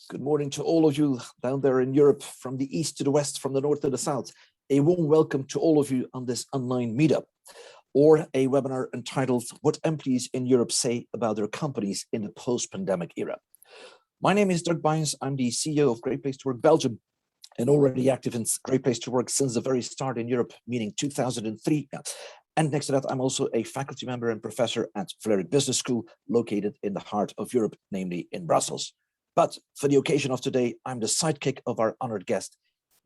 Good morning to all of you down there in Europe, from the east to the west, from the north to the south. A warm welcome to all of you on this online meetup, or a webinar entitled What Employees in Europe Say About Their Companies in the Post-Pandemic Era. My name is Dirk Byens. I'm the CEO of Great Place to Work Belgium, and already active in Great Place to Work since the very start in Europe, meaning 2003. And next to that, I'm also a faculty member and professor at Vlerik Business School, located in the heart of Europe, namely in Brussels. But for the occasion of today, I'm the sidekick of our honored guest,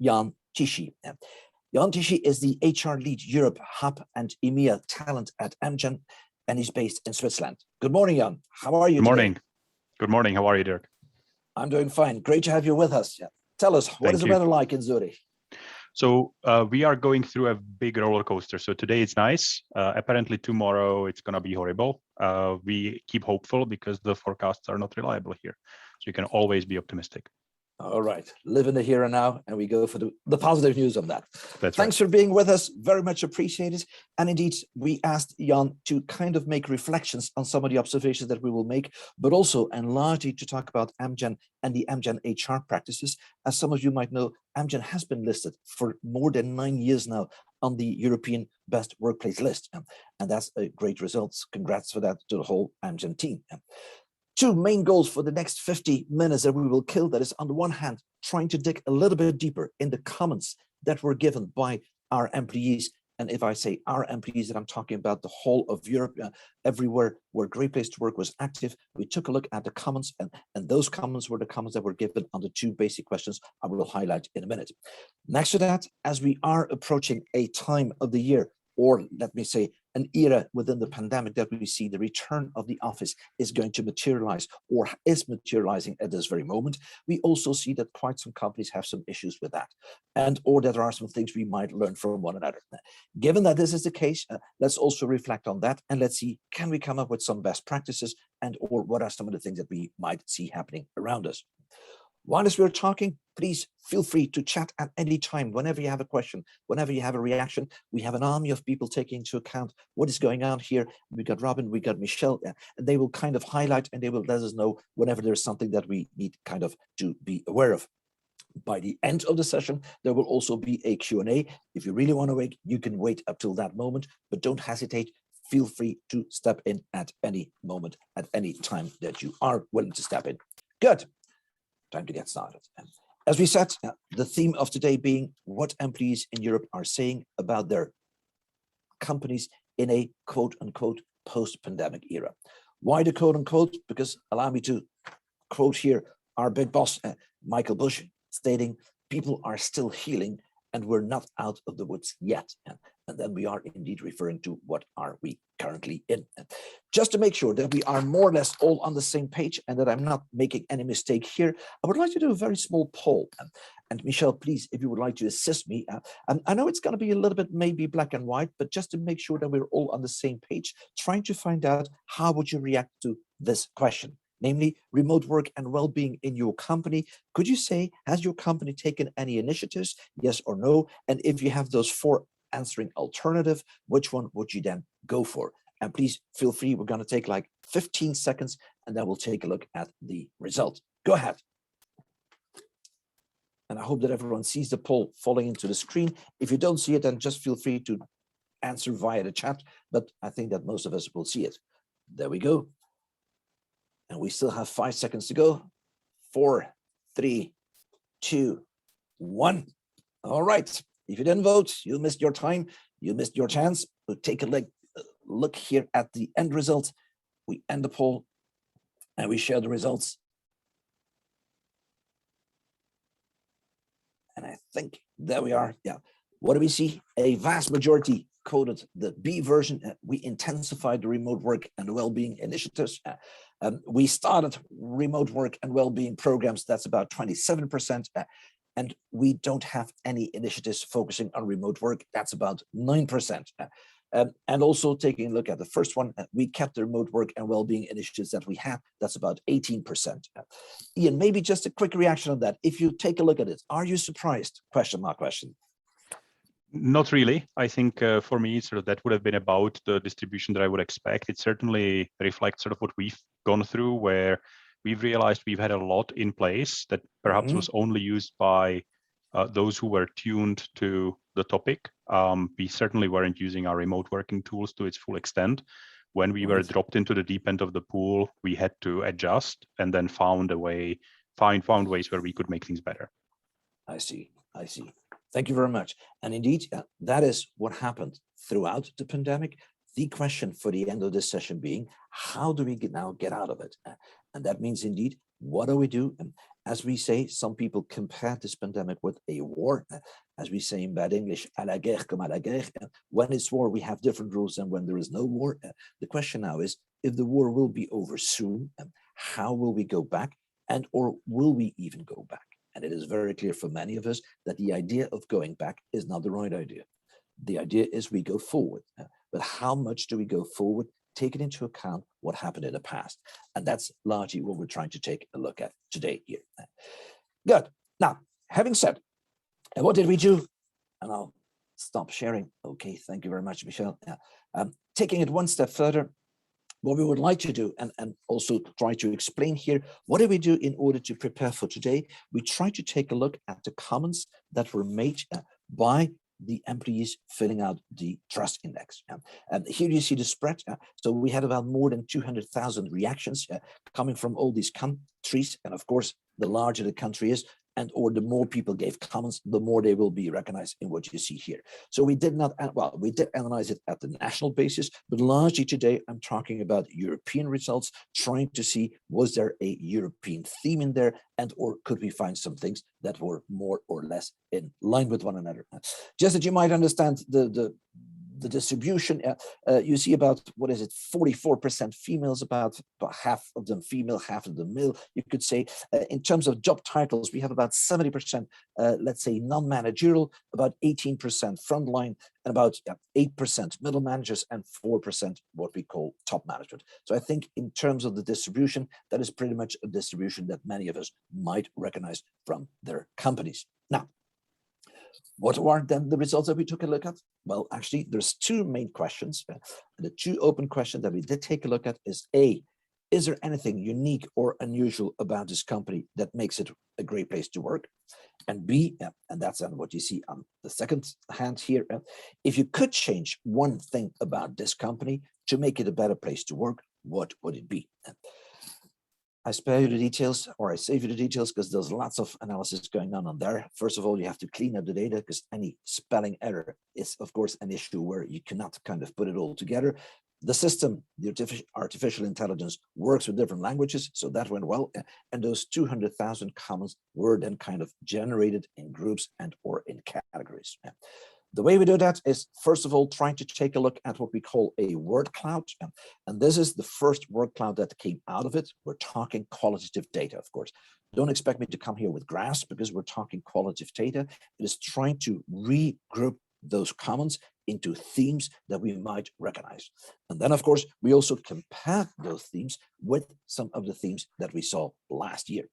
Jan Tichy. Jan Tichy is the HR lead Europe Hub and EMEA talent at Amgen, and he's based in Switzerland. Good morning, Jan. How are you Good morning. today? Good morning. How are you, Dirk? I'm doing fine. Great to have you with us. Tell us, what is the weather like in Zurich? So we are going through a big roller coaster. So today it's nice. Apparently tomorrow it's going to be horrible. We keep hopeful because the forecasts are not reliable here. So you can always be optimistic. All right, live in the here and now, and we go for the positive news of that. That's Thanks for being with us, very much appreciated. And indeed, we asked Jan to kind of make reflections on some of the observations that we will make, but also and largely to talk about Amgen and the Amgen HR practices. As some of you might know, Amgen has been listed for more than 9 years now on the European Best Workplace list. And that's a great result. Congrats for that to the whole Amgen team. Two main goals for the next 50 minutes that we will kill. That is, on the one hand, trying to dig a little bit deeper in the comments that were given by our employees. And if I say our employees, that I'm talking about the whole of Europe, everywhere where Great Place to Work was active. We took a look at the comments, and those comments were the comments that were given on the two basic questions I will highlight in a minute. Next to that, as we are approaching a time of the year, or let me say an era within the pandemic, that we see the return of the office is going to materialize, or is materializing at this very moment. We also see that quite some companies have some issues with that, or that there are some things we might learn from one another. Given that this is the case, let's also reflect on that, and let's see, can we come up with some best practices, and or what are some of the things that we might see happening around us. While we're talking, please feel free to chat at any time, whenever you have a question, whenever you have a reaction. We have an army of people taking into account what is going on here. We got Robin, we got Michelle, and they will kind of highlight, and they will let us know whenever there's something that we need kind of to be aware of. By the end of the session, there will also be a Q&A. If you really want to wait, you can wait up till that moment, but don't hesitate. Feel free to step in at any moment, at any time that you are willing to step in. Good. Time to get started. As we said, the theme of today being what employees in Europe are saying about their companies in a quote-unquote post-pandemic era. Why the quote-unquote? Because allow me to quote here our big boss, Michael Bush, stating, people are still healing and we're not out of the woods yet. And then we are indeed referring to what are we currently in. Just to make sure that we are more or less all on the same page and that I'm not making any mistake here, I would like to do a very small poll. And Michelle, please, if you would like to assist me, I know it's going to be a little bit maybe black and white, but just to make sure that we're all on the same page, trying to find out how would you react to this question? Namely, remote work and well-being in your company. Could you say, has your company taken any initiatives? Yes or no? And if you have those four answering alternative, which one would you then go for? And please feel free, we're going to take like 15 seconds and then we'll take a look at the result. Go ahead. And I hope that everyone sees the poll falling into the screen. If you don't see it, then just feel free to answer via the chat, but I think that most of us will see it. There we go. And we still have 5 seconds to go. 4, 3, 2, 1. All right. If you didn't vote, you missed your time. You missed your chance. But take a look here at the end result. We end the poll and we share the results. And I think there we are. Yeah. What do we see? A vast majority coded the B version. We intensified the remote work and well-being initiatives. We started remote work and well-being programs. That's about 27%. And we don't have any initiatives focusing on remote work. That's about 9%. And also taking a look at the first one, we kept the remote work and well-being initiatives that we have. That's about 18%. Ian, maybe just a quick reaction on that. If you take a look at it, are you surprised? Question. Not really. I think for me, sort of that would have been about the distribution that I would expect. It certainly reflects sort of what we've gone through, where we've realized we've had a lot in place that perhaps was only used by those who were tuned to the topic. We certainly weren't using our remote working tools to its full extent. When we were dropped into the deep end of the pool, we had to adjust and then found ways where we could make things better. I see. Thank you very much. And indeed, that is what happened throughout the pandemic. The question for the end of this session being, how do we now get out of it? And that means indeed, what do we do? And as we say, some people compare this pandemic with a war. As we say in bad English, à la guerre comme à la guerre. When it's war, we have different rules than when there is no war. The question now is, if the war will be over soon, how will we go back? And or will we even go back? And it is very clear for many of us that the idea of going back is not the right idea. The idea is we go forward. But how much do we go forward, taking into account what happened in the past? And that's largely what we're trying to take a look at today here. Good. Now, having said, and what did we do? And I'll stop sharing. Okay, thank you very much, Michelle. Taking it one step further, what we would like to do, and also try to explain here, what do we do in order to prepare for today? We try to take a look at the comments that were made by the employees filling out the trust index. And here you see the spread. So we had about more than 200,000 reactions coming from all these countries. And of course, the larger the country is, or the more people gave comments, the more they will be recognized in what you see here. So we did not, well, we did analyze it at the national basis, but largely today I'm talking about European results, trying to see, was there a European theme in there, and or could we find some things that were more or less in line with one another. Just that you might understand the distribution, you see about, 44% females, about half of them female, half of them male. You could say in terms of job titles, we have about 70%, let's say non-managerial, about 18% frontline, and about 8% middle managers, and 4% what we call top management. So I think in terms of the distribution, that is pretty much a distribution that many of us might recognize from their companies. Now, what are then the results that we took a look at? Well, actually, there's two main questions. The two open questions that we did take a look at is A, is there anything unique or unusual about this company that makes it a great place to work? And B, and that's what you see on the second hand here, if you could change one thing about this company to make it a better place to work, what would it be? I spare you the details, or I save you the details, because there's lots of analysis going on there. First of all, you have to clean up the data, because any spelling error is, of course, an issue where you cannot kind of put it all together. The system, the artificial intelligence, works with different languages, so that went well. And those 200,000 comments were then kind of generated in groups and or in categories. The way we do that is, first of all, trying to take a look at what we call a word cloud. And this is the first word cloud that came out of it. We're talking qualitative data, of course. Don't expect me to come here with graphs, because we're talking qualitative data. It is trying to regroup those comments into themes that we might recognize. And then, of course, we also compare those themes with some of the themes that we saw last year.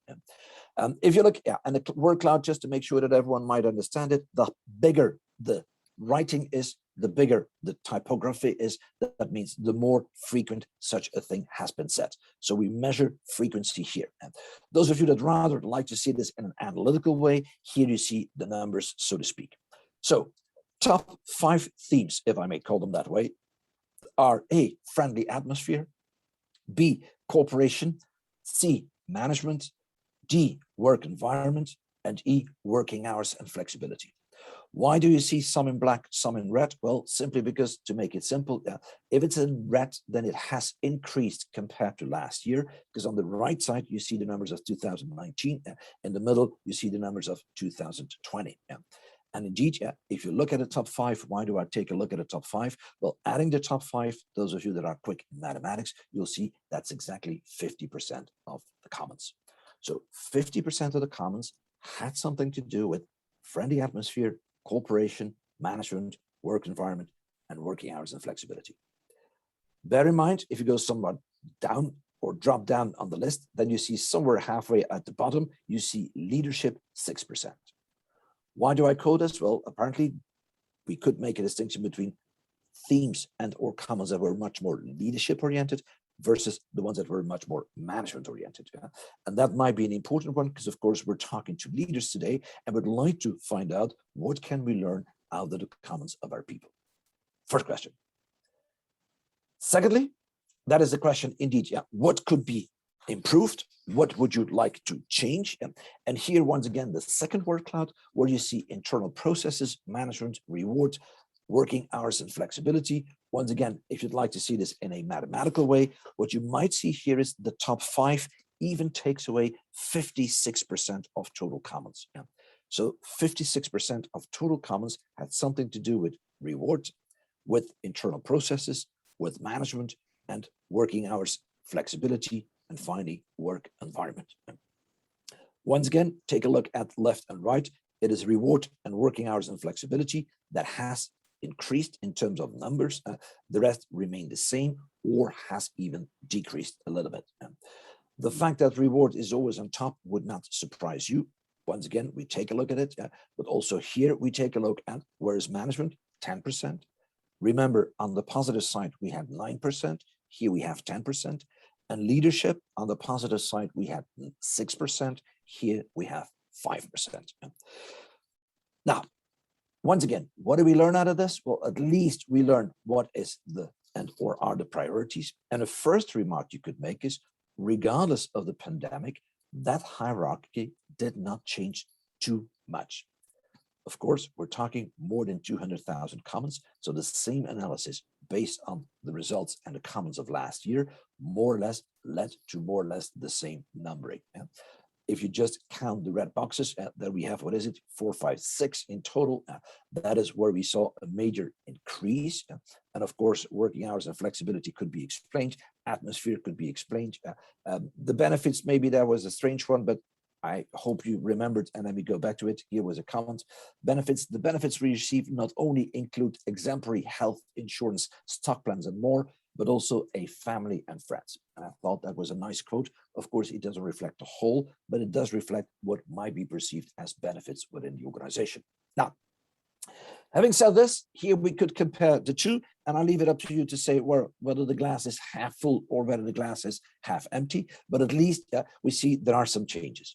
If you look, and the word cloud, just to make sure that everyone might understand it, the bigger the writing is, the bigger the typography is. That means the more frequent such a thing has been said. So we measure frequency here. And those of you that rather like to see this in an analytical way, here you see the numbers, so to speak. So top 5 themes, if I may call them that way, are A, friendly atmosphere, B, cooperation, C, management, D, work environment, and E, working hours and flexibility. Why do you see some in black, some in red? Well, simply because, to make it simple, if it's in red, then it has increased compared to last year, because on the right side, you see the numbers of 2019. In the middle, you see the numbers of 2020. And indeed, if you look at the top 5, why do I take a look at the top 5? Well, adding the top 5, those of you that are quick in mathematics, you'll see that's exactly 50% of the comments. So 50% of the comments had something to do with friendly atmosphere, cooperation, management, work environment, and working hours and flexibility. Bear in mind, if you go somewhat down or drop down on the list, then you see somewhere halfway at the bottom, you see leadership, 6%. Why do I quote this? Well, apparently we could make a distinction between themes and or comments that were much more leadership oriented versus the ones that were much more management oriented. And that might be an important one because, of course, we're talking to leaders today and would like to find out what can we learn out of the comments of our people. First question. Secondly, that is the question indeed, what could be improved? What would you like to change? And here, once again, the second word cloud, where you see internal processes, management, reward, working hours, and flexibility. Once again, if you'd like to see this in a mathematical way, what you might see here is the top 5 even takes away 56% of total comments. So 56% of total comments had something to do with reward, with internal processes, with management, and working hours, flexibility, and finally, work environment. Once again, take a look at left and right. It is reward and working hours and flexibility that has increased in terms of numbers. The rest remain the same or has even decreased a little bit. The fact that reward is always on top would not surprise you. Once again, we take a look at it, but also here we take a look at where is management, 10%. Remember, on the positive side, we had 9%. Here we have 10%. And leadership, on the positive side, we had 6%. Here we have 5%. Now, once again, what do we learn out of this? Well, at least we learn what is the and or are the priorities. And the first remark you could make is, regardless of the pandemic, that hierarchy did not change too much. Of course, we're talking more than 200,000 comments. So the same analysis based on the results and the comments of last year, more or less led to more or less the same numbering. If you just count the red boxes, there we have, 4, 5, 6 in total. That is where we saw a major increase. And of course, working hours and flexibility could be explained. Atmosphere could be explained. The benefits, maybe that was a strange one, but I hope you remembered, and let me go back to it. Here was a comment. Benefits. The benefits we receive not only include exemplary health insurance, stock plans, and more, but also a family and friends. And I thought that was a nice quote. Of course, it doesn't reflect the whole, but it does reflect what might be perceived as benefits within the organization. Now, having said this, here we could compare the two, and I'll leave it up to you to say whether the glass is half full or whether the glass is half empty, but at least we see there are some changes.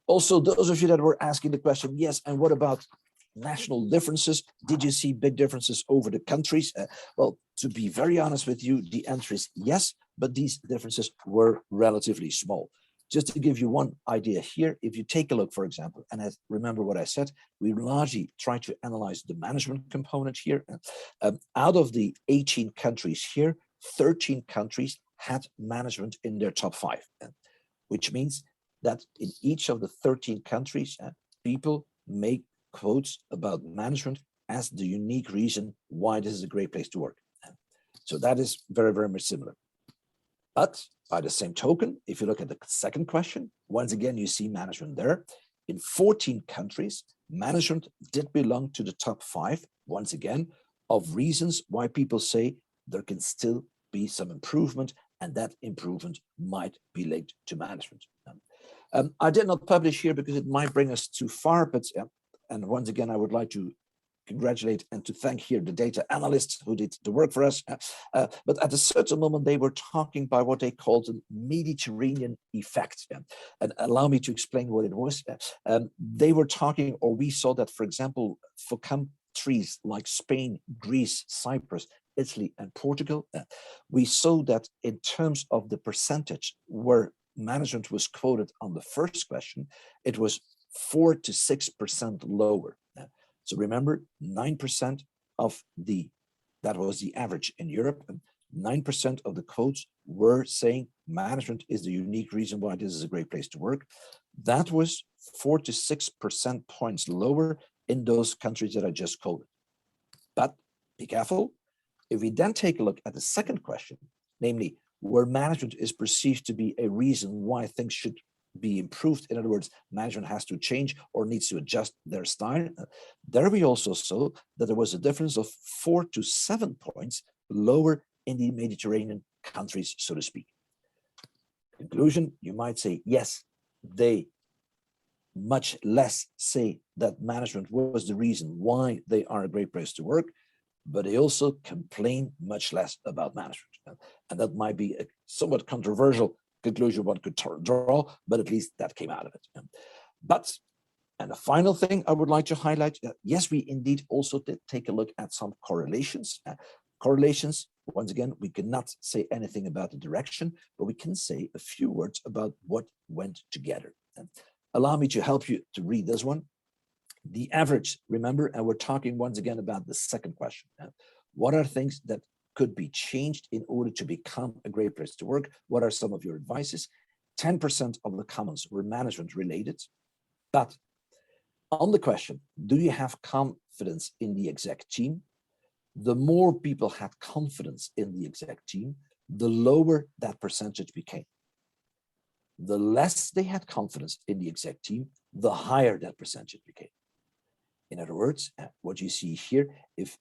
Also, those of you that were asking the question, yes, and what about national differences? Did you see big differences over the countries? Well, to be very honest with you, the answer is yes, but these differences were relatively small. Just to give you one idea here, if you take a look, for example, and remember what I said, we largely try to analyze the management component here. Out of the 18 countries here, 13 countries had management in their top 5, which means that in each of the 13 countries, people make quotes about management as the unique reason why this is a great place to work. So that is very, very much similar. But by the same token, if you look at the second question, once again, you see management there. In 14 countries, management did belong to the top 5, once again, of reasons why people say there can still be some improvement, and that improvement might be linked to management. I did not publish here because it might bring us too far, but and once again, I would like to congratulate and to thank here the data analysts who did the work for us. But at a certain moment, they were talking by what they called the Mediterranean effect. And allow me to explain what it was. They were talking, or we saw that, for example, for countries like Spain, Greece, Cyprus, Italy, and Portugal, we saw that in terms of the percentage where management was quoted on the first question, it was 4 to 6% lower. So remember, 9% of that was the average in Europe, and 9% of the quotes were saying management is the unique reason why this is a great place to work. That was 4 to 6% points lower in those countries that I just quoted. But be careful. If we then take a look at the second question, namely where management is perceived to be a reason why things should be improved, in other words, management has to change or needs to adjust their style, there we also saw that there was a difference of 4 to 7 points lower in the Mediterranean countries, so to speak. Conclusion, you might say, yes, they much less say that management was the reason why they are a great place to work, but they also complain much less about management. And that might be a somewhat controversial conclusion one could draw, but at least that came out of it. But, and the final thing I would like to highlight, yes, we indeed also did take a look at some correlations. Correlations, once again, we cannot say anything about the direction, but we can say a few words about what went together. Allow me to help you to read this one. The average, remember, and we're talking once again about the second question. What are things that could be changed in order to become a great place to work? What are some of your advices? 10% of the comments were management related, but on the question, do you have confidence in the exec team? The more people had confidence in the exec team, the lower that percentage became. The less they had confidence in the exec team, the higher that percentage became. In other words, what you see here, if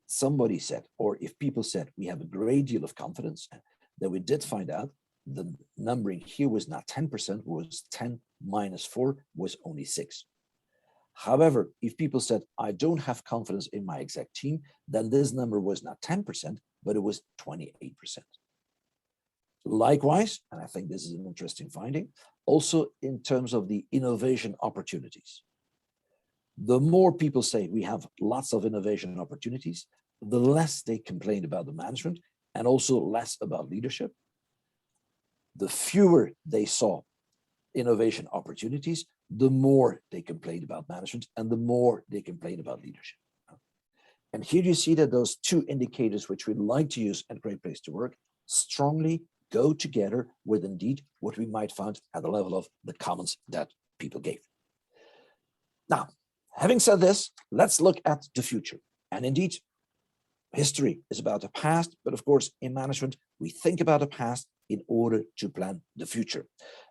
somebody said, or if people said, we have a great deal of confidence, then we did find out the numbering here was not 10%, was 10 minus 4 was only 6. However, if people said, I don't have confidence in my exec team, then this number was not 10%, but it was 28%. Likewise, and I think this is an interesting finding, also in terms of the innovation opportunities. The more people say we have lots of innovation opportunities, the less they complain about the management and also less about leadership. The fewer they saw innovation opportunities, the more they complained about management and the more they complained about leadership. And here you see that those two indicators, which we like to use at Great Place to Work, strongly go together with indeed what we might find at the level of the comments that people gave. Now, having said this, let's look at the future. And indeed, history is about the past, but of course, in management, we think about the past in order to plan the future.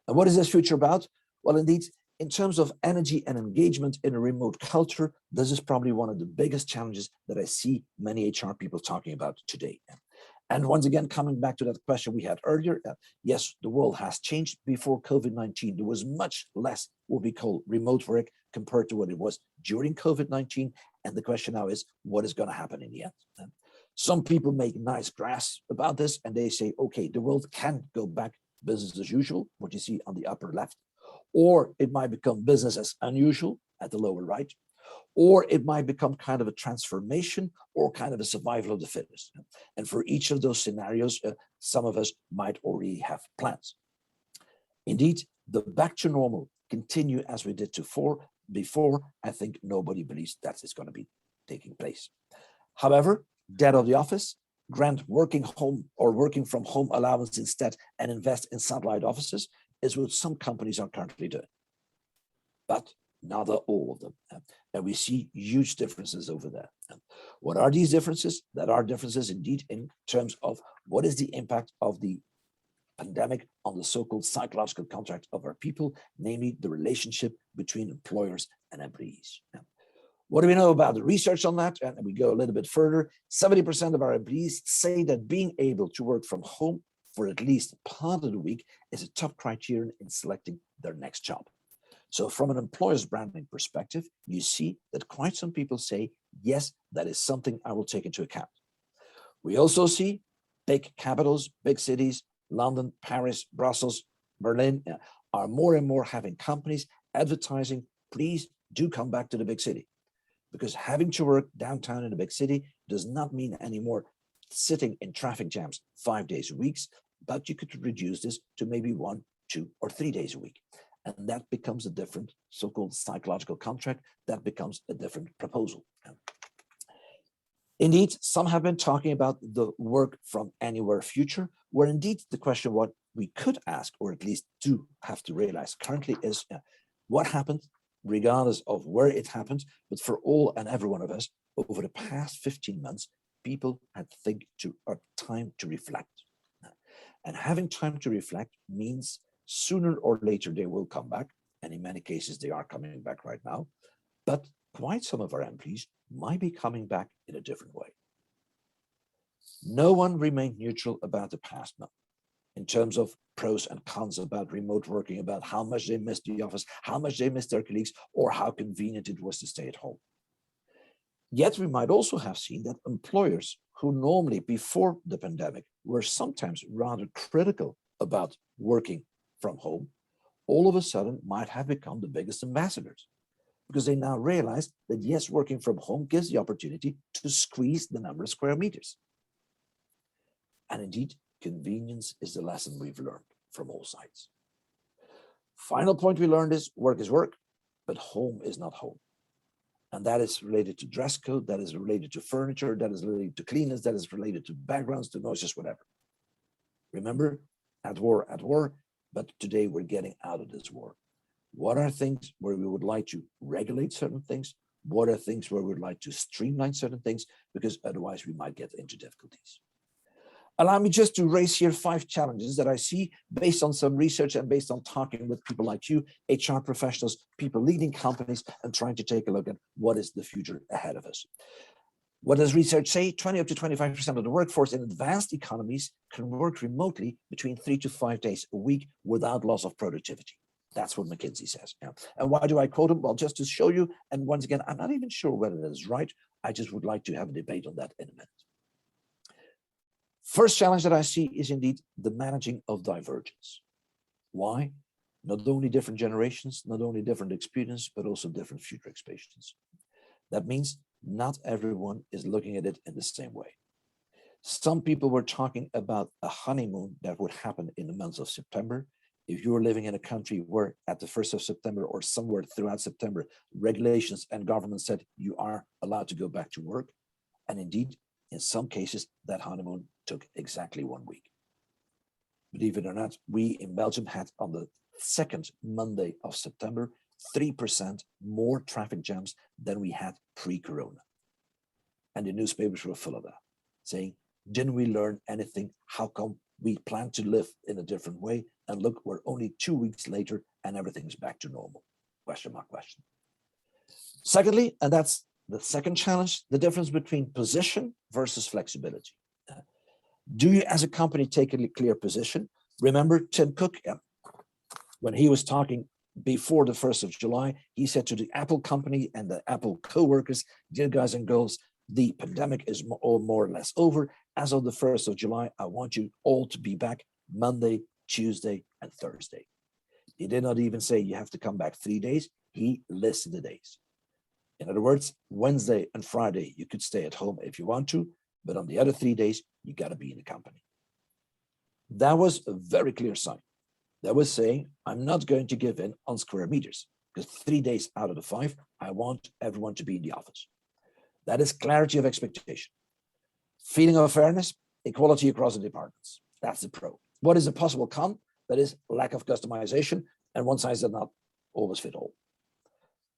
And what is this future about? Well, indeed, in terms of energy and engagement in a remote culture, this is probably one of the biggest challenges that I see many HR people talking about today. And once again, coming back to that question we had earlier, yes, the world has changed. Before COVID-19, there was much less what we call remote work compared to what it was during COVID-19. And the question now is, what is going to happen in the end? Some people make nice graphs about this, and they say, okay, the world can go back business as usual, what you see on the upper left, or it might become business as unusual at the lower right, or it might become kind of a transformation or kind of a survival of the fittest. And for each of those scenarios, some of us might already have plans. Indeed, the back to normal continue as we did before, I think nobody believes that is going to be taking place. However, dead of the office, grant working home or working from home allowance instead and invest in satellite offices is what some companies are currently doing. But not all of them. And we see huge differences over there. What are these differences? That are differences indeed in terms of what is the impact of the pandemic on the so-called psychological contract of our people, namely the relationship between employers and employees. What do we know about the research on that? And we go a little bit further. 70% of our employees say that being able to work from home for at least part of the week is a top criterion in selecting their next job. So from an employer's branding perspective, you see that quite some people say, yes, that is something I will take into account. We also see big capitals, big cities, London, Paris, Brussels, Berlin, are more and more having companies advertising, please do come back to the big city. Because having to work downtown in a big city does not mean anymore sitting in traffic jams 5 days a week, but you could reduce this to maybe 1, 2, or 3 days a week. And that becomes a different so-called psychological contract. That becomes a different proposal. Indeed, some have been talking about the work from anywhere future, where indeed the question what we could ask, or at least do have to realize currently is what happened, regardless of where it happened, but for all and every one of us, over the past 15 months, people had time to reflect. And having time to reflect means sooner or later they will come back, and in many cases they are coming back right now, but quite some of our employees might be coming back in a different way. No one remained neutral about the past month in terms of pros and cons about remote working, about how much they missed the office, how much they missed their colleagues, or how convenient it was to stay at home. Yet we might also have seen that employers who normally before the pandemic were sometimes rather critical about working from home, all of a sudden might have become the biggest ambassadors because they now realize that yes, working from home gives the opportunity to squeeze the number of square meters. And indeed, convenience is the lesson we've learned from all sides. Final point we learned is work, but home is not home. And that is related to dress code, that is related to furniture, that is related to cleanliness, that is related to backgrounds, to noises, whatever. Remember, at war, but today we're getting out of this war. What are things where we would like to regulate certain things? What are things where we would like to streamline certain things? Because otherwise we might get into difficulties. Allow me just to raise here 5 challenges that I see based on some research and based on talking with people like you, HR professionals, people leading companies, and trying to take a look at what is the future ahead of us. What does research say? 20 up to 25% of the workforce in advanced economies can work remotely between 3 to 5 days a week without loss of productivity. That's what McKinsey says. Yeah. And why do I quote them? Well, just to show you. And once again, I'm not even sure whether that is right. I just would like to have a debate on that in a minute. First challenge that I see is indeed the managing of divergence. Why? Not only different generations, not only different experience, but also different future expectations. That means not everyone is looking at it in the same way. Some people were talking about a honeymoon that would happen in the month of September. If you're living in a country where at the 1st of September or somewhere throughout September, regulations and government said you are allowed to go back to work. And indeed, in some cases, that honeymoon took exactly 1 week. Believe it or not, we in Belgium had on the 2nd Monday of September, 3% more traffic jams than we had pre-corona. And the newspapers were full of that, saying, didn't we learn anything? How come we plan to live in a different way? And look, we're only 2 weeks later and everything's back to normal. Question mark question. Secondly, and that's the second challenge, the difference between position versus flexibility. Do you as a company take a clear position? Remember Tim Cook, when he was talking before the 1st of July, he said to the Apple company and the Apple co-workers, dear guys and girls, the pandemic is more or less over. As of the 1st of July, I want you all to be back Monday, Tuesday, and Thursday. He did not even say you have to come back 3 days. He listed the days. In other words, Wednesday and Friday, you could stay at home if you want to, but on the other 3 days, you got to be in the company. That was a very clear sign. That was saying, I'm not going to give in on square meters because 3 days out of the 5, I want everyone to be in the office. That is clarity of expectation. Feeling of fairness, equality across the departments. That's the pro. What is a possible con? That is lack of customization, and one size does not always fit all.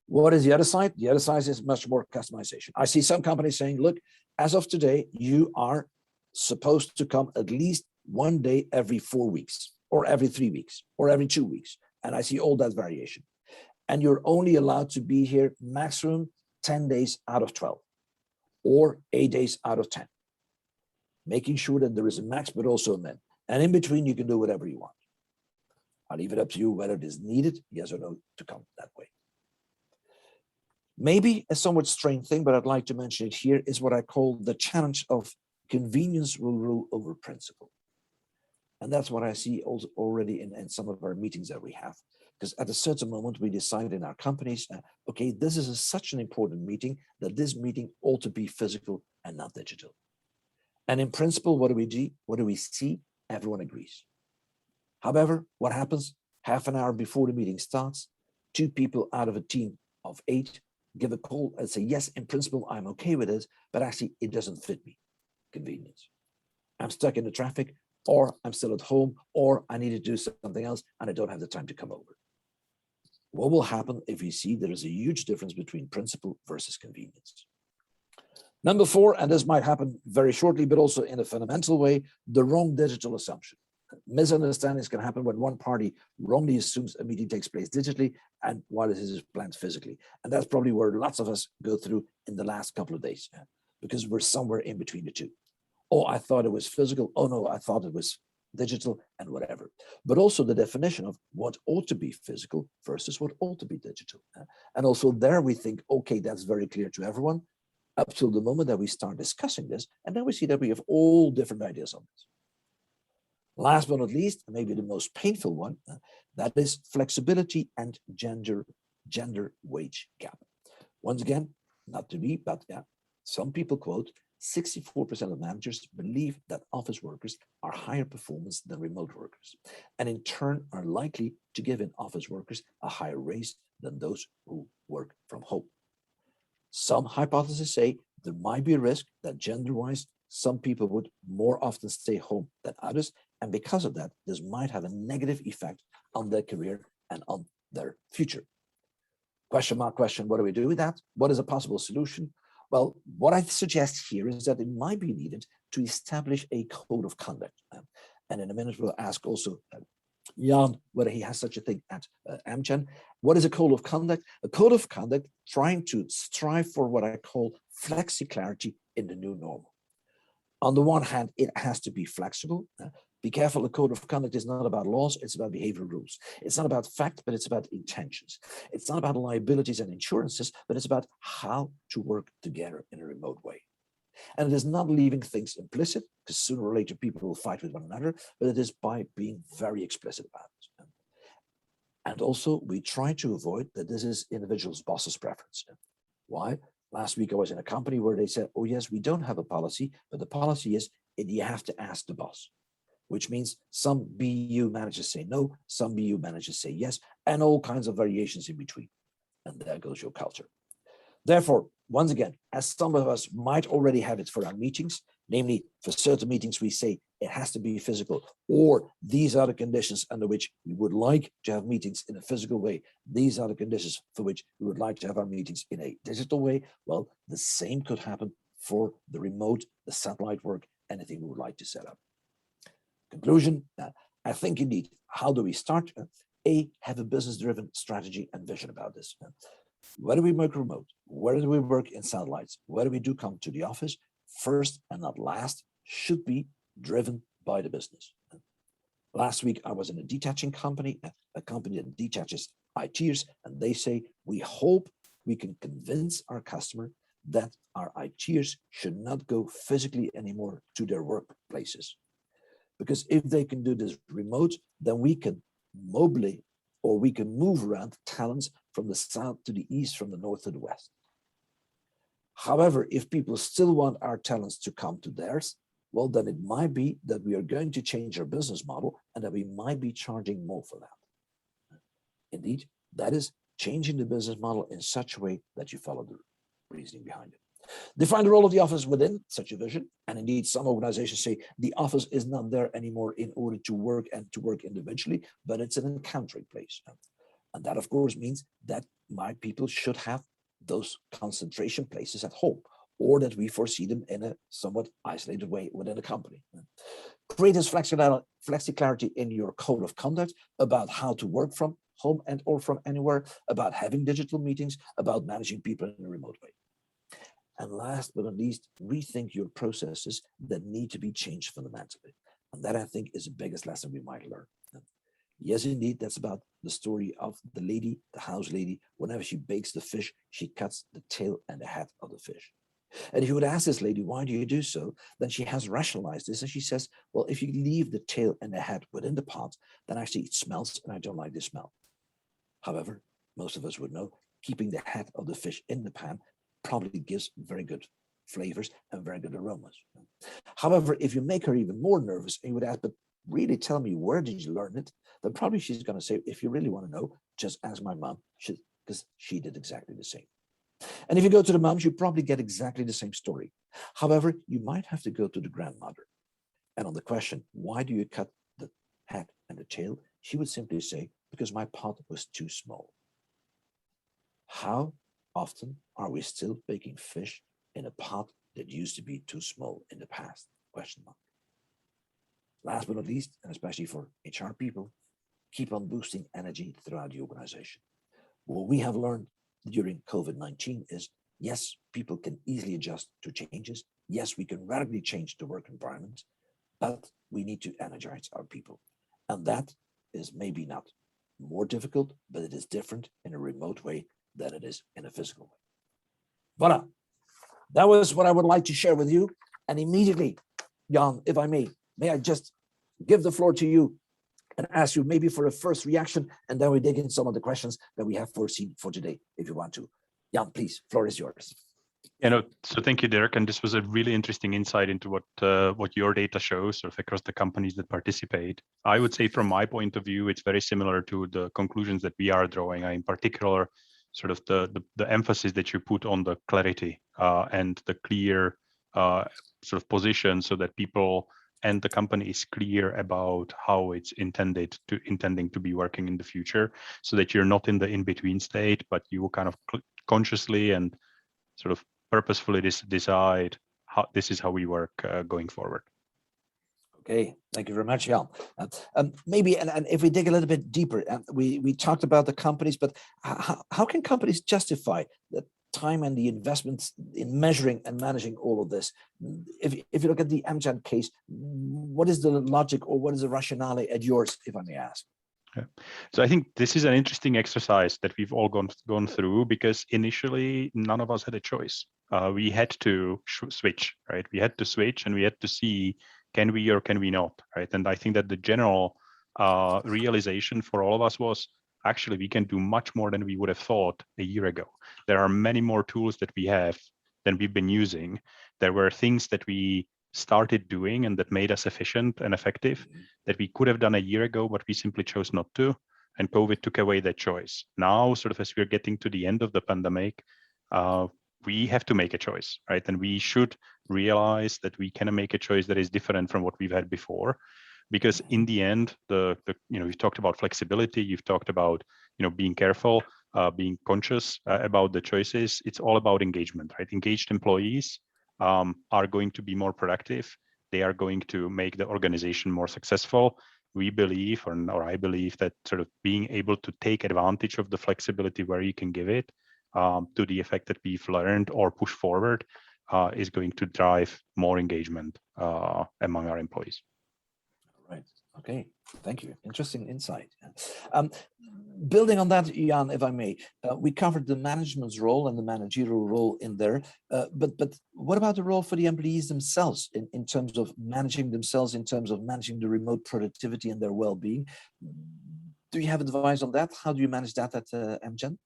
What is the other side? The other side is much more customization. I see some companies saying, look, as of today, you are supposed to come at least 1 day every 4 weeks, or every 3 weeks, or every 2 weeks. And I see all that variation. And you're only allowed to be here maximum 10 days out of 12, or 8 days out of 10. Making sure that there is a max, but also a min. And in between, you can do whatever you want. I'll leave it up to you whether it is needed, yes or no, to come that way. Maybe a somewhat strange thing, but I'd like to mention it here, is what I call the challenge of convenience will rule over principle. And that's what I see also already in some of our meetings that we have. Because at a certain moment, we decide in our companies, okay, this is such an important meeting that this meeting ought to be physical and not digital. And in principle, what do we do? What do we see? Everyone agrees. However, what happens? Half an hour before the meeting starts, 2 people out of a team of 8 give a call and say, yes, in principle, I'm okay with this, but actually it doesn't fit me. Convenience. I'm stuck in the traffic, or I'm still at home, or I need to do something else and I don't have the time to come over. What will happen if we see there is a huge difference between principle versus convenience? Number 4, and this might happen very shortly, but also in a fundamental way, the wrong digital assumption. Misunderstandings can happen when one party wrongly assumes a meeting takes place digitally and while it is planned physically. And that's probably where lots of us go through in the last couple of days, because we're somewhere in between the two. Oh, I thought it was physical. Oh, no, I thought it was digital and whatever. But also the definition of what ought to be physical versus what ought to be digital. And also there we think, okay, that's very clear to everyone. up till the moment that we start discussing this, and then we see that we have all different ideas on this. Last but not least, and maybe the most painful one, that is flexibility and gender wage gap. Once again, not to me, but yeah, some people quote 64% of managers believe that office workers are higher performance than remote workers, and in turn are likely to give in office workers a higher raise than those who work from home. Some hypotheses say there might be a risk that gender-wise, some people would more often stay home than others, and because of that, this might have a negative effect on their career and on their future. Question mark question, what do we do with that? What is a possible solution? Well, what I suggest here is that it might be needed to establish a code of conduct. And in a minute, we'll ask also Jan whether he has such a thing at Amgen. What is a code of conduct? A code of conduct trying to strive for what I call flexi-clarity in the new normal. On the one hand, it has to be flexible. Be careful, a code of conduct is not about laws, it's about behavioral rules. It's not about fact, but it's about intentions. It's not about liabilities and insurances, but it's about how to work together in a remote way. And it is not leaving things implicit, because sooner or later people will fight with one another, but it is by being very explicit about it. And also, we try to avoid that this is individuals' boss's preference. Why? Last week I was in a company where they said, oh yes, we don't have a policy, but the policy is you have to ask the boss, which means some BU managers say no, some BU managers say yes, and all kinds of variations in between. And there goes your culture. Therefore, once again, as some of us might already have it for our meetings, namely for certain meetings we say it has to be physical, or these are the conditions under which we would like to have meetings in a physical way. These are the conditions for which we would like to have our meetings in a digital way. Well, the same could happen for the remote, the satellite work, anything we would like to set up. Conclusion, I think indeed, how do we start? Have a business-driven strategy and vision about this. Whether we work remote, whether we work in satellites, whether we do come to the office, first and not last should be driven by the business. Last week, I was in a detaching company, a company that detaches ITers, and they say, we hope we can convince our customer that our ITers should not go physically anymore to their workplaces. Because if they can do this remote, then we can mobily, or we can move around talents from the south to the east, from the north to the west. However, if people still want our talents to come to theirs, well, then it might be that we are going to change our business model and that we might be charging more for that. Indeed, that is changing the business model in such a way that you follow the reasoning behind it. Define the role of the office within such a vision. And indeed, some organizations say the office is not there anymore in order to work and to work individually, but it's an encountering place. And that, of course, means that my people should have those concentration places at home, or that we foresee them in a somewhat isolated way within a company. Create this flexi-clarity in your code of conduct about how to work from home and or from anywhere, about having digital meetings, about managing people in a remote way. And last but not least, rethink your processes that need to be changed fundamentally. And that, I think, is the biggest lesson we might learn. Yes, indeed, that's about the story of the lady, the house lady. Whenever she bakes the fish, she cuts the tail and the head of the fish. And if you would ask this lady, why do you do so? Then she has rationalized this. And she says, well, if you leave the tail and the head within the pot, then actually it smells, and I don't like the smell. However, most of us would know keeping the head of the fish in the pan probably gives very good flavors and very good aromas. However, if you make her even more nervous and you would ask, but really tell me, where did you learn it? Then probably she's going to say, if you really want to know, just ask my mom, because she did exactly the same. And if you go to the moms, you probably get exactly the same story. However, you might have to go to the grandmother. And on the question, why do you cut the head and the tail? She would simply say, because my pot was too small. How often are we still baking fish in a pot that used to be too small in the past? Question mark. Last but not least, and especially for HR people, keep on boosting energy throughout the organization. What we have learned during COVID-19 is, yes, people can easily adjust to changes. Yes, we can radically change the work environment, but we need to energize our people. And that is maybe not more difficult, but it is different in a remote way than it is in a physical way. Voilà. That was what I would like to share with you. And immediately, Jan, if I may I just give the floor to you and ask you maybe for a first reaction, and then we dig in some of the questions that we have foreseen for today, if you want to. Jan, please, floor is yours. So thank you, Dirk. And this was a really interesting insight into what your data shows sort of across the companies that participate. I would say from my point of view, it's very similar to the conclusions that we are drawing. In particular, sort of the emphasis that you put on the clarity and the clear sort of position so that people and the company is clear about how it's intending to be working in the future, so that you're not in the in-between state, but you will kind of consciously and sort of purposefully decide how this is how we work going forward. Okay, thank you very much, Jan. Maybe, and if we dig a little bit deeper, we talked about the companies, but how can companies justify the time and the investments in measuring and managing all of this? If you look at the Amgen case, what is the logic or what is the rationale at yours, if I may ask? Yeah. So I think this is an interesting exercise that we've all gone through, because initially none of us had a choice. We had to switch, right? We had to switch, and we had to see, can we or can we not, right? And I think that the general realization for all of us was, actually, we can do much more than we would have thought a year ago. There are many more tools that we have than we've been using. There were things that we started doing and that made us efficient and effective that we could have done a year ago, but we simply chose not to. And COVID took away that choice. Now, sort of as we're getting to the end of the pandemic, we have to make a choice, right? And we should realize that we can make a choice that is different from what we've had before. Because in the end, you've talked about flexibility, you've talked about being careful, being conscious about the choices. It's all about engagement, right? Engaged employees are going to be more productive. They are going to make the organization more successful. We believe, or I believe, that sort of being able to take advantage of the flexibility where you can give it to the effect that we've learned or push forward is going to drive more engagement among our employees. Right. Okay. Thank you. Interesting insight. Building on that, Jan, if I may, we covered the management's role and the managerial role in there, but what about the role for the employees themselves in terms of managing themselves, in terms of managing the remote productivity and their well-being? Do you have advice on that? How do you manage that at Amgen?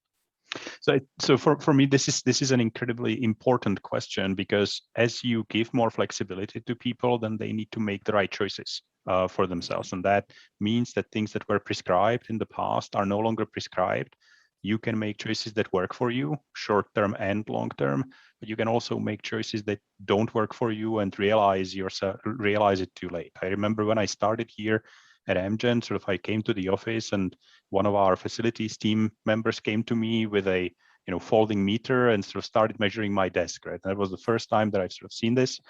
So for me, this is an incredibly important question, because as you give more flexibility to people, then they need to make the right choices for themselves. And that means that things that were prescribed in the past are no longer prescribed. You can make choices that work for you, short-term and long-term, but you can also make choices that don't work for you and realize it too late. I remember when I started here at Amgen, sort of I came to the office and one of our facilities team members came to me with a folding meter and sort of started measuring my desk, right? And that was the first time that I've sort of seen this.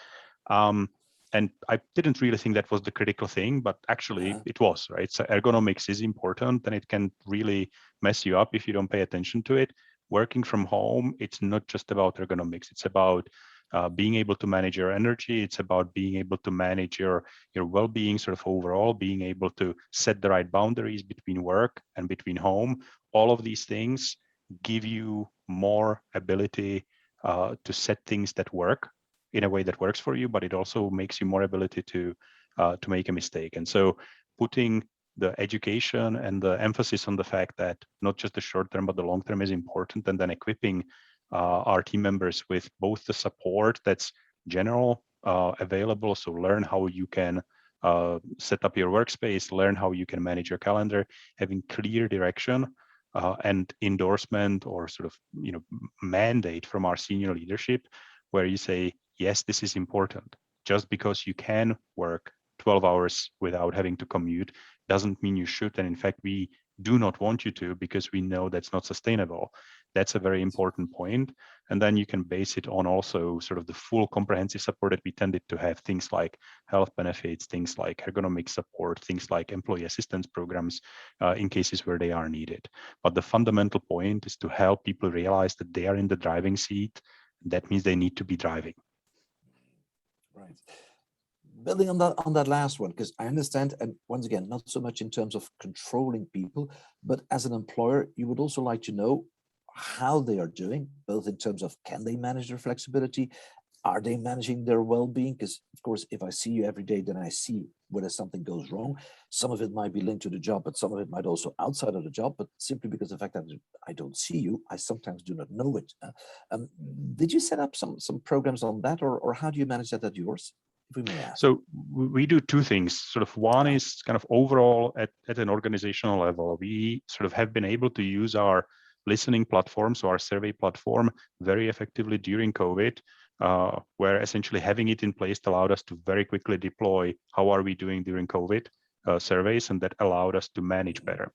And I didn't really think that was the critical thing, but actually it was, right? So ergonomics is important, and it can really mess you up if you don't pay attention to it. Working from home, it's not just about ergonomics. It's about being able to manage your energy. It's about being able to manage your well-being, sort of overall, being able to set the right boundaries between work and between home. All of these things give you more ability to set things that work in a way that works for you, but it also makes you more ability to make a mistake. And so putting the education and the emphasis on the fact that not just the short term, but the long term is important, and then equipping our team members with both the support that's general available. So learn how you can set up your workspace, learn how you can manage your calendar, having clear direction and endorsement or sort of mandate from our senior leadership, where you say, yes, this is important. Just because you can work 12 hours without having to commute doesn't mean you should. And in fact, we do not want you to, because we know that's not sustainable. That's a very important point. And then you can base it on also sort of the full comprehensive support that we tended to have, things like health benefits, things like ergonomic support, things like employee assistance programs in cases where they are needed. But the fundamental point is to help people realize that they are in the driving seat. That means they need to be driving. Right. Building on that last one, because I understand, and once again, not so much in terms of controlling people, but as an employer, you would also like to know, how they are doing, both in terms of can they manage their flexibility, are they managing their well-being? Because of course, if I see you every day, then I see whether something goes wrong. Some of it might be linked to the job, but some of it might also outside of the job. But simply because of the fact that I don't see you, I sometimes do not know it. Did you set up some programs on that, or how do you manage that at yours, if we may ask? So we do two things. Sort of one is kind of overall at an organizational level. We sort of have been able to use our listening platform, so our survey platform, very effectively during COVID, where essentially having it in place allowed us to very quickly deploy how are we doing during COVID surveys, and that allowed us to manage better.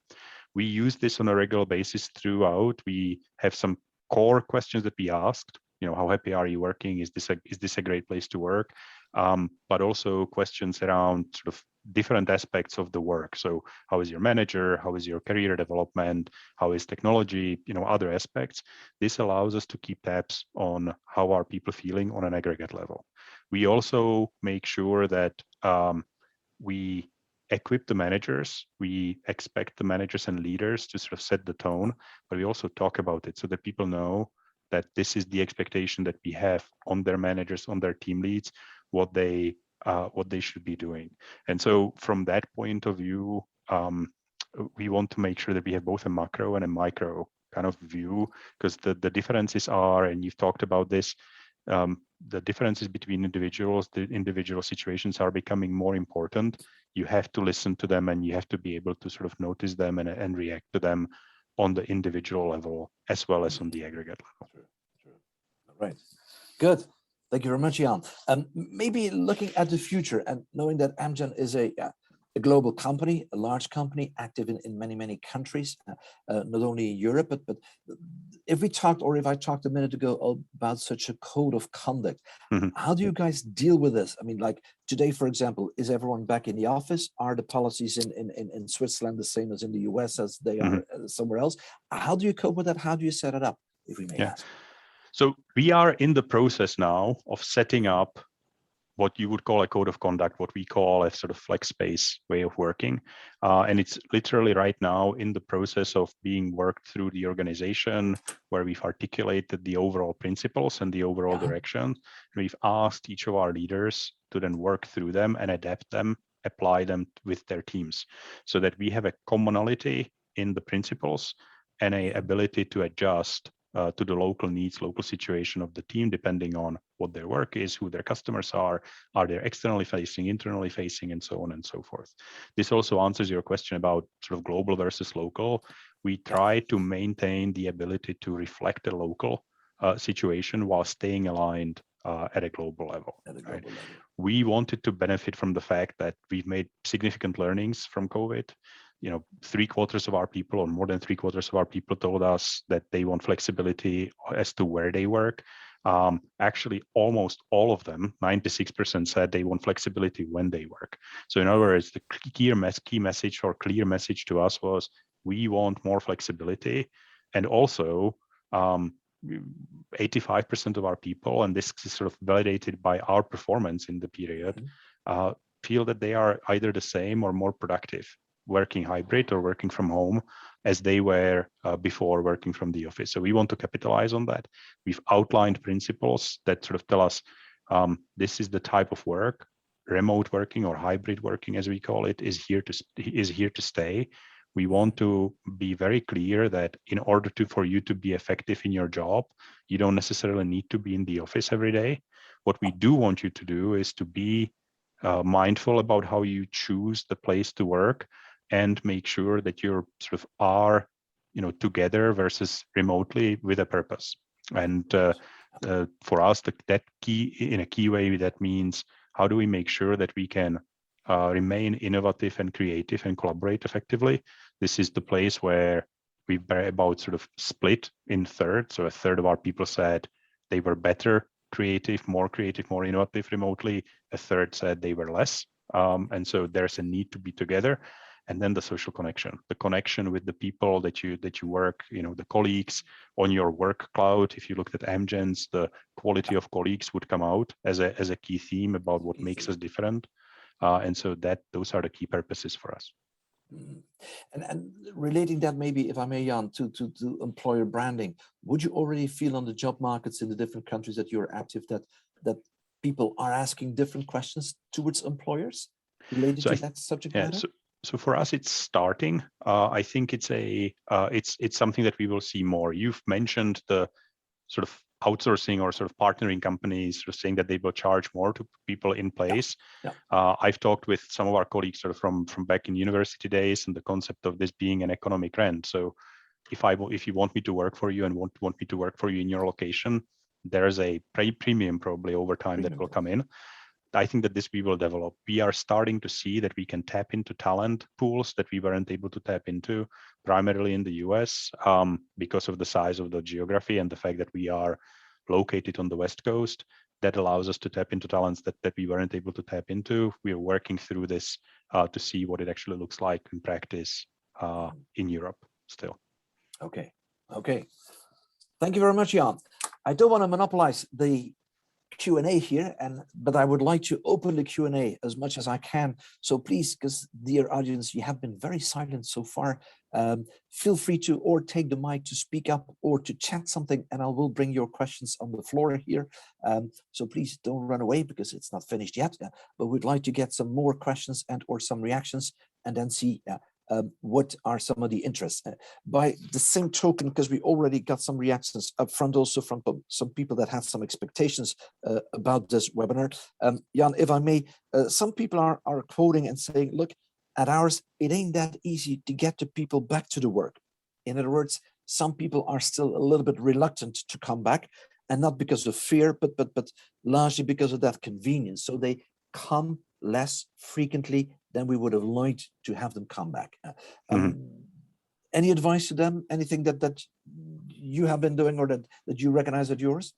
We use this on a regular basis throughout. We have some core questions that we asked. How happy are you working? Is this a great place to work? But also questions around sort of different aspects of the work. So how is your manager? How is your career development? How is technology? Other aspects. This allows us to keep tabs on how are people feeling on an aggregate level. We also make sure that we equip the managers. We expect the managers and leaders to sort of set the tone, but we also talk about it so that people know that this is the expectation that we have on their managers, on their team leads, what they should be doing. And so from that point of view, we want to make sure that we have both a macro and a micro kind of view, because the differences are, and you've talked about this, the differences between individuals, the individual situations are becoming more important. You have to listen to them, and you have to be able to sort of notice them and react to them on the individual level as well as on the aggregate level. True. All right, good. Thank you very much, Jan. Maybe looking at the future and knowing that Amgen is a global company, a large company, active in many countries, not only in Europe, but if I talked a minute ago about such a code of conduct, how do you guys deal with this? I mean, like today, for example, is everyone back in the office? Are the policies in Switzerland the same as in the US as they are somewhere else? How do you cope with that? How do you set it up, if we may ask? So we are in the process now of setting up what you would call a code of conduct, what we call a sort of flex space way of working. And it's literally right now in the process of being worked through the organization, where we've articulated the overall principles and the overall direction. And we've asked each of our leaders to then work through them and adapt them, apply them with their teams, so that we have a commonality in the principles and a ability to adjust to the local needs, local situation of the team, depending on what their work is, who their customers are they externally facing, internally facing, and so on and so forth. This also answers your question about sort of global versus local. We try to maintain the ability to reflect the local situation while staying aligned at a global level. We wanted to benefit from the fact that we've made significant learnings from COVID. 3/4 of our people, or more than 3/4 of our people, told us that they want flexibility as to where they work. Actually, almost all of them, 96%, said they want flexibility when they work. So in other words, the key message or clear message to us was, we want more flexibility. And also 85% of our people, and this is sort of validated by our performance in the period, feel that they are either the same or more productive working hybrid or working from home as they were before working from the office. So we want to capitalize on that. We've outlined principles that sort of tell us this is the type of work, remote working or hybrid working, as we call it, is here to stay. We want to be very clear that in order for you to be effective in your job, you don't necessarily need to be in the office every day. What we do want you to do is to be mindful about how you choose the place to work, and make sure that you sort of are, together versus remotely with a purpose. And for us, that key way, that means how do we make sure that we can remain innovative and creative and collaborate effectively. This is the place where we about sort of split in thirds. So a third of our people said they were better creative, more innovative remotely. A third said they were less. And so there's a need to be together. And then the social connection, the connection with the people that you work, the colleagues on your work cloud. If you looked at Amgen's, the quality of colleagues would come out as a key theme about what makes us different. And so those are the key purposes for us. Mm. And relating that maybe, if I may, Jan, to employer branding, would you already feel on the job markets in the different countries that you're active that people are asking different questions towards employers related So to that subject yeah, matter? so for us, it's starting. I think it's something that we will see more. You've mentioned the sort of outsourcing or sort of partnering companies sort of saying that they will charge more to people in place. Yeah. I've talked with some of our colleagues sort of from back in university days, and the concept of this being an economic rent. So if you want me to work for you and want me to work for you in your location, there's a premium probably over time that will come in. I think that this we will develop. We are starting to see that we can tap into talent pools that we weren't able to tap into primarily in the US because of the size of the geography and the fact that we are located on the West Coast. That allows us to tap into talents that we weren't able to tap into. We are working through this to see what it actually looks like in practice in Europe still. Okay. Okay. Thank you very much, Jan. I don't want to monopolize the Q&A here, but I would like to open the Q&A as much as I can. So please, because dear audience, you have been very silent so far. Feel free to or take the mic to speak up or to chat something, and I will bring your questions on the floor here. So please don't run away because it's not finished yet. But we'd like to get some more questions and or some reactions, and then see what are some of the interests. By the same token, because we already got some reactions up front also from some people that had some expectations about this webinar. Jan, if I may, some people are quoting and saying, look, at ours, it ain't that easy to get the people back to the work. In other words, some people are still a little bit reluctant to come back, and not because of fear, but largely because of that convenience. So they come less frequently than we would have liked to have them come back. Any advice to them? Anything that you have been doing or that you recognize at yours?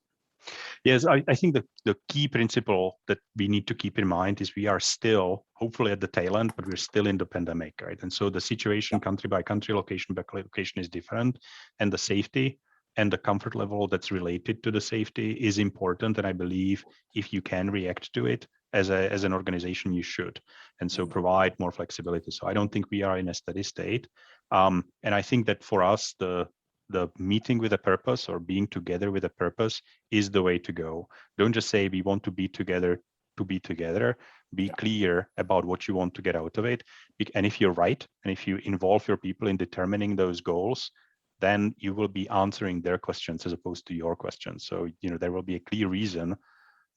Yes, I think the key principle that we need to keep in mind is we are still hopefully at the tail end, but we're still in the pandemic, right? And so the situation country by country, location by location is different, and the safety and the comfort level that's related to the safety is important. And I believe if you can react to it as an organization, you should. And so provide more flexibility. So I don't think we are in a steady state. And I think that for us, the meeting with a purpose or being together with a purpose is the way to go. Don't just say we want to be together to be together. Be clear about what you want to get out of it. And if you're right, and if you involve your people in determining those goals, then you will be answering their questions as opposed to your questions. So, there will be a clear reason,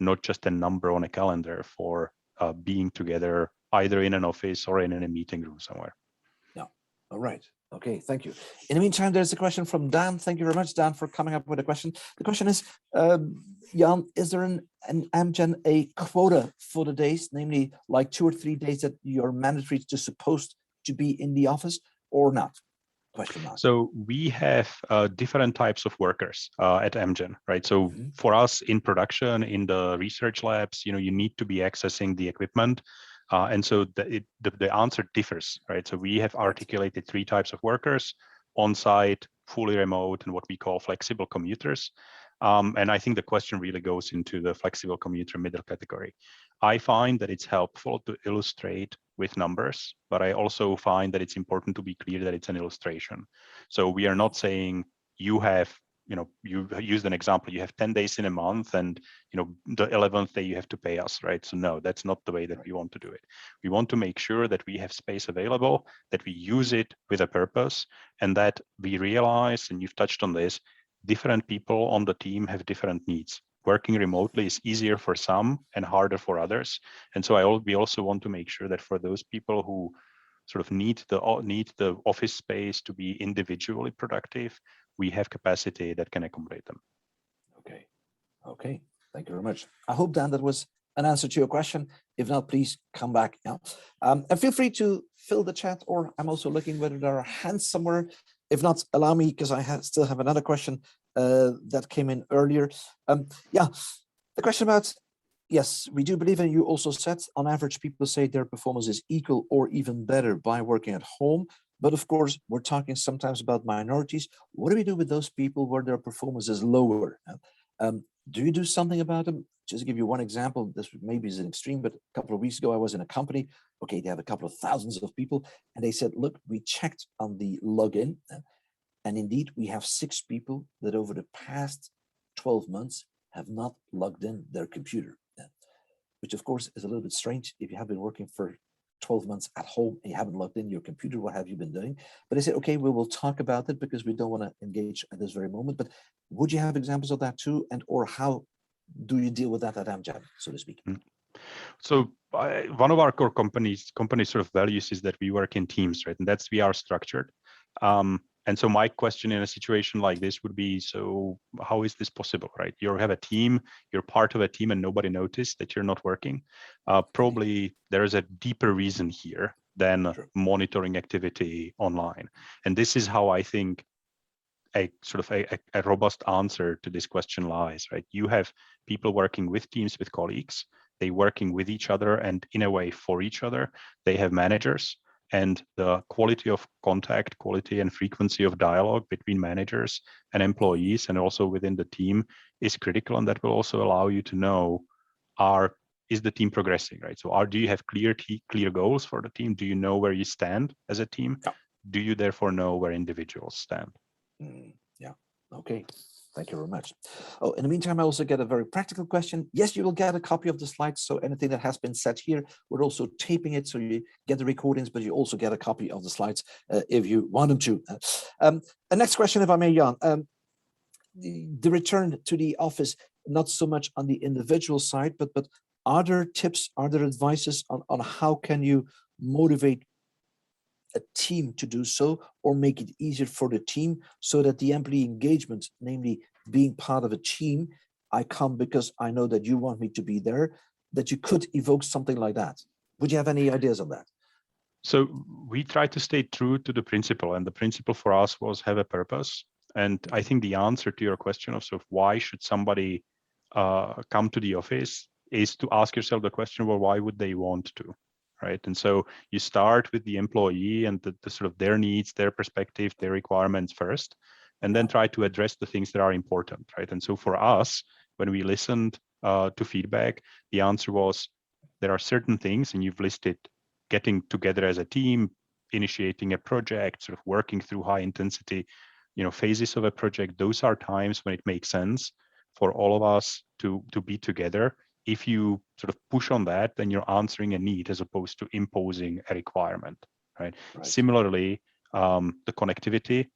not just a number on a calendar for being together, either in an office or in a meeting room somewhere. Yeah. All right. Okay, thank you. In the meantime, there's a question from Dan. Thank you very much, Dan, for coming up with a question. The question is, Jan, is there an Amgen a quota for the days, namely like 2 or 3 days that you're mandatory to supposed to be in the office or not? Question mark. So we have different types of workers at Amgen, right? So for us in production, in the research labs, you need to be accessing the equipment. And so the answer differs, right? So we have articulated 3 types of workers: on-site, fully remote, and what we call flexible commuters. And I think the question really goes into the flexible commuter middle category. I find that it's helpful to illustrate with numbers, but I also find that it's important to be clear that it's an illustration. So we are not saying you have, you used an example, you have 10 days in a month and, the 11th day you have to pay us, right? So no, that's not the way that we want to do it. We want to make sure that we have space available, that we use it with a purpose, and that we realize, and you've touched on this, different people on the team have different needs. Working remotely is easier for some and harder for others. And so we also want to make sure that for those people who sort of need the office space to be individually productive, we have capacity that can accommodate them. Okay. Thank you very much. I hope, Dan, that was an answer to your question. If not, please come back. And feel free to fill the chat, or I'm also looking whether there are hands somewhere. If not, allow me, because I still have another question that came in earlier. The question about, yes, we do believe, and you also said, on average, people say their performance is equal or even better by working at home. But of course, we're talking sometimes about minorities. What do we do with those people where their performance is lower? Do you do something about them? Just to give you one example, this maybe is an extreme, but a couple of weeks ago, I was in a company. Okay, they have a couple of thousands of people. And they said, look, we checked on the login. And indeed, we have 6 people that over the past 12 months have not logged in their computer, which of course is a little bit strange. If you have been working for 12 months at home and you haven't logged in your computer, what have you been doing? But I said, okay, we will talk about it because we don't want to engage at this very moment. But would you have examples of that too? And or how do you deal with that at Amgen, so to speak? So one of our core company sort of values is that we work in teams, right? And that's we are structured. And so my question in a situation like this would be, so how is this possible, right? You have a team, you're part of a team and nobody noticed that you're not working. Probably there is a deeper reason here than monitoring activity online. And this is how I think a sort of a robust answer to this question lies, right? You have people working with teams, with colleagues, they working with each other and in a way for each other. They have managers, and the quality of contact, quality and frequency of dialogue between managers and employees and also within the team is critical. And that will also allow you to know, is the team progressing, right? So do you have clear goals for the team? Do you know where you stand as a team? Yeah. Do you therefore know where individuals stand? Yeah. Okay. Thank you very much. Oh, in the meantime, I also get a very practical question. Yes, you will get a copy of the slides. So anything that has been said here, we're also taping it. So you get the recordings, but you also get a copy of the slides if you want them to. The next question, if I may, Jan, the return to the office, not so much on the individual side, but are there tips, are there advices on how can you motivate a team to do so, or make it easier for the team so that the employee engagement, namely being part of a team, I come because I know that you want me to be there, that you could evoke something like that? Would you have any ideas on that? So we try to stay true to the principle, and the principle for us was have a purpose. And I think the answer to your question of why should somebody come to the office is to ask yourself the question, well, why would they want to? Right. And so you start with the employee and the sort of their needs, their perspective, their requirements first, and then try to address the things that are important. Right. And so for us, when we listened to feedback, the answer was there are certain things, and you've listed getting together as a team, initiating a project, sort of working through high intensity, phases of a project. Those are times when it makes sense for all of us to be together. If you sort of push on that, then you're answering a need as opposed to imposing a requirement, right? Similarly, the connectivity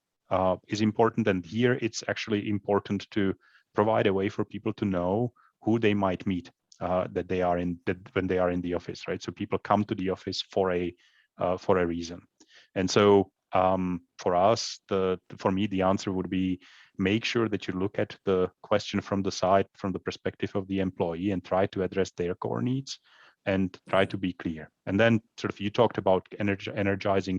is important. And here it's actually important to provide a way for people to know who they might meet when they are in the office, right? So people come to the office for a reason. And so for us, for me, the answer would be make sure that you look at the question from the perspective of the employee and try to address their core needs and try to be clear. And then sort of you talked about energizing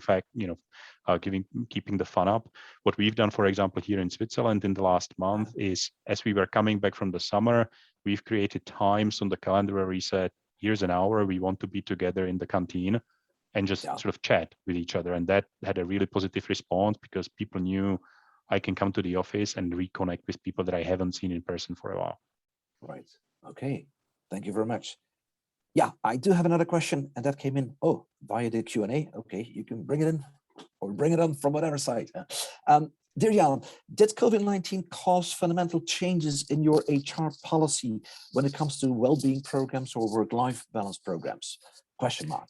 keeping the fun up. What we've done, for example, here in Switzerland in the last month is, as we were coming back from the summer, we've created times on the calendar where we said, here's an hour we want to be together in the canteen and just sort of chat with each other. And that had a really positive response because people knew I can come to the office and reconnect with people that I haven't seen in person for a while. Right. Okay. Thank you very much. Yeah, I do have another question, and that came in via the Q&A. Okay, you can bring it in or bring it on from whatever side. Dear Jan, did COVID-19 cause fundamental changes in your HR policy when it comes to well-being programs or work-life balance programs? Question mark.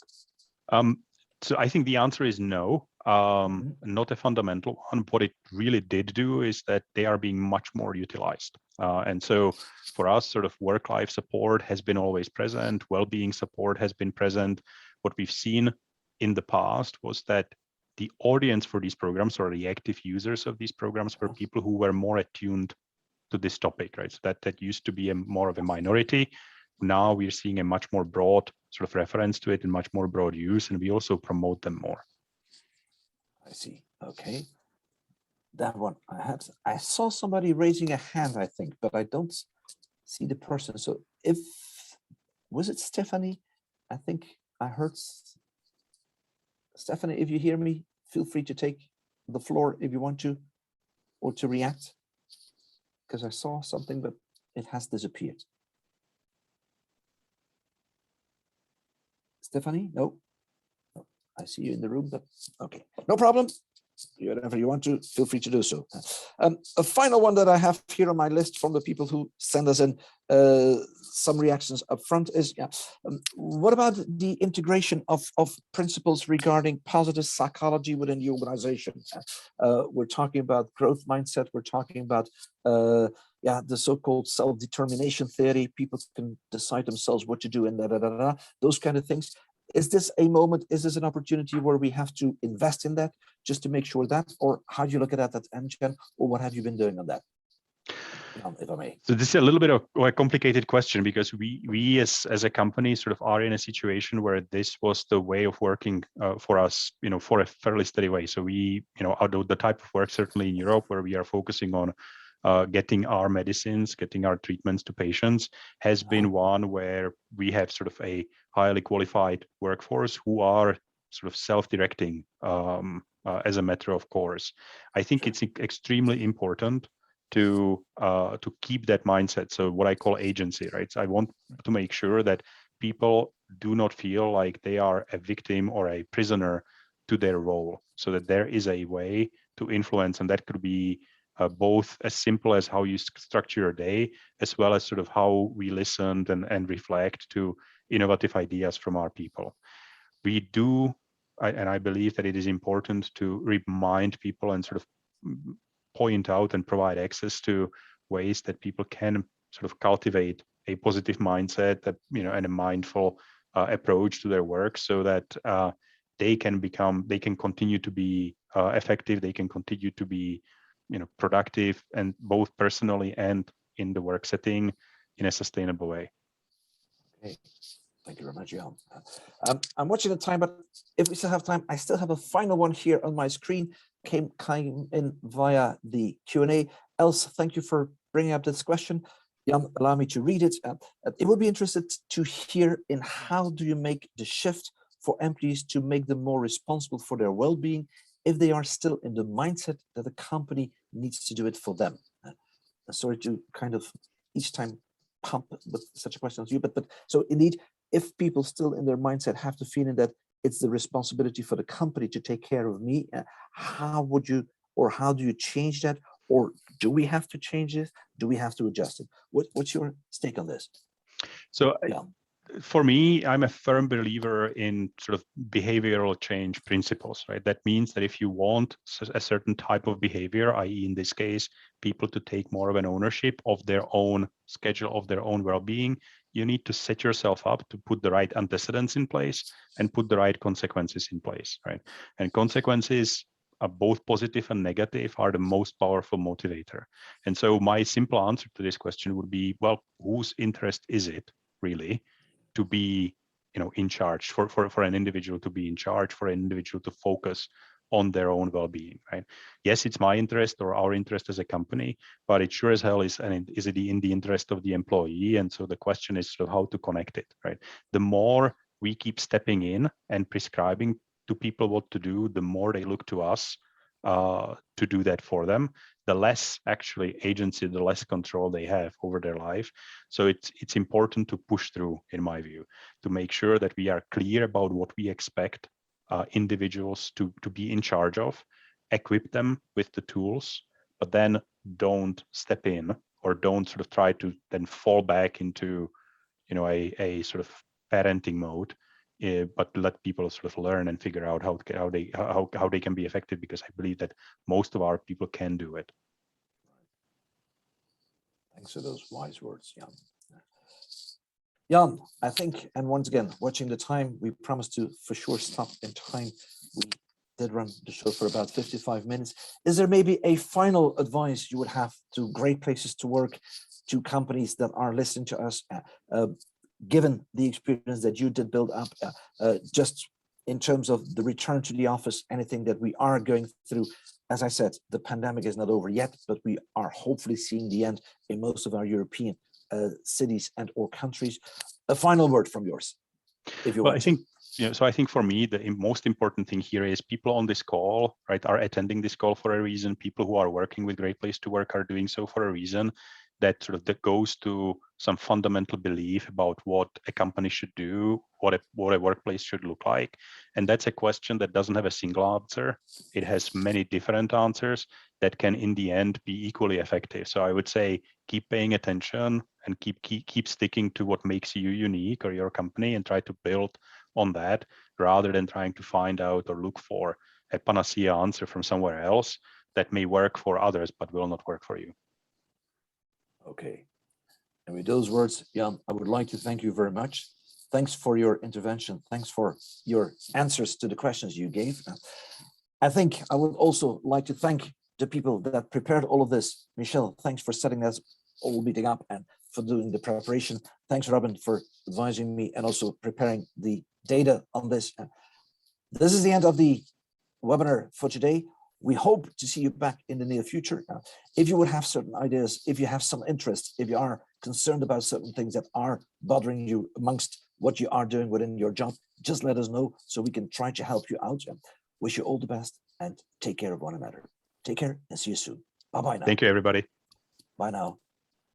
So I think the answer is no, not a fundamental one. What it really did do is that they are being much more utilized. And so for us, sort of work-life support has been always present. Well-being support has been present. What we've seen in the past was that the audience for these programs, or the active users of these programs, were people who were more attuned to this topic, right? So that used to be more of a minority. Now we're seeing a much more broad sort of reference to it and much more broad use, and we also promote them more. I see. Okay. That one I saw somebody raising a hand, I think, but I don't see the person. So was it Stephanie? I think I heard Stephanie, if you hear me, feel free to take the floor if you want to, or to react, because I saw something, but it has disappeared. Stephanie? No. No. I see you in the room, but okay, no problem. Whatever you want to, feel free to do so. A final one that I have here on my list from the people who send us in some reactions up front is, what about the integration of principles regarding positive psychology within the organization? We're talking about growth mindset. We're talking about the so-called self-determination theory. People can decide themselves what to do and those kind of things. Is this a moment, is this an opportunity where we have to invest in that just to make sure that, or how do you look at that at Amgen, or what have you been doing on that? If I may. So this is a little bit of a complicated question, because we as a company sort of are in a situation where this was the way of working for us, for a fairly steady way. So we, although the type of work certainly in Europe where we are focusing on getting our medicines, getting our treatments to patients, has been one where we have sort of a highly qualified workforce who are sort of self-directing as a matter of course. I think it's extremely important to keep that mindset. So what I call agency, right? So I want to make sure that people do not feel like they are a victim or a prisoner to their role, so that there is a way to influence, and that could be both as simple as how you structure your day, as well as sort of how we listened and reflect to innovative ideas from our people. We do, and I believe that it is important to remind people and sort of point out and provide access to ways that people can sort of cultivate a positive mindset, that, and a mindful approach to their work, so that they can continue to be effective, they can continue to be productive, and both personally and in the work setting in a sustainable way. Okay. Thank you very much, Jan. I'm watching the time, but if we still have time, I still have a final one here on my screen, came in via the Q&A. Else, thank you for bringing up this question. Jan, allow me to read it. It would be interested to hear in how do you make the shift for employees to make them more responsible for their well-being if they are still in the mindset that the company needs to do it for them. Sorry to kind of each time pump with such a question as you, but so indeed, if people still in their mindset have the feeling that it's the responsibility for the company to take care of me, how would you, or how do you change that? Or do we have to change this? Do we have to adjust it? What's your stake on this? So for me, I'm a firm believer in sort of behavioral change principles, right? That means that if you want a certain type of behavior, i.e. in this case, people to take more of an ownership of their own schedule, of their own well-being, you need to set yourself up to put the right antecedents in place and put the right consequences in place, right? And consequences, both positive and negative, are the most powerful motivator. And so my simple answer to this question would be, well, whose interest is it really to be, in charge, for an individual to be in charge, for an individual to focus on their own well-being, right? Yes, it's my interest or our interest as a company, but it sure as hell is, and is it in the interest of the employee? And so the question is sort of how to connect it, right? The more we keep stepping in and prescribing to people what to do, the more they look to us to do that for them, the less actually agency, the less control they have over their life. So it's important to push through, in my view, to make sure that we are clear about what we expect individuals to be in charge of, equip them with the tools, but then don't step in or don't sort of try to then fall back into, a sort of parenting mode. But let people sort of learn and figure out how they can be effective, because I believe that most of our people can do it. Thanks for those wise words, Jan. Jan, I think, and once again, watching the time, we promised to for sure stop in time. We did run the show for about 55 minutes. Is there maybe a final advice you would have to great places to work, to companies that are listening to us, given the experience that you did build up, just in terms of the return to the office, anything that we are going through? As I said, the pandemic is not over yet, but we are hopefully seeing the end in most of our European cities and or countries. A final word from yours, if you want. I think, so I think for me, the most important thing here is people on this call, right, are attending this call for a reason. People who are working with Great Place to Work are doing so for a reason. that sort of that goes to some fundamental belief about what a company should do, what a workplace should look like. And that's a question that doesn't have a single answer. It has many different answers that can in the end be equally effective. So I would say keep paying attention and keep sticking to what makes you unique or your company, and try to build on that rather than trying to find out or look for a panacea answer from somewhere else that may work for others but will not work for you. Okay. And with those words, Jan, I would like to thank you very much. Thanks for your intervention. Thanks for your answers to the questions you gave. I think I would also like to thank the people that prepared all of this. Michelle, thanks for setting us all meeting up and for doing the preparation. Thanks, Robin, for advising me and also preparing the data on this. This is the end of the webinar for today. We hope to see you back in the near future. If you would have certain ideas, if you have some interest, if you are concerned about certain things that are bothering you amongst what you are doing within your job, just let us know so we can try to help you out. Wish you all the best and take care of one another. Take care and see you soon. Bye-bye now. Thank you, everybody. Bye now.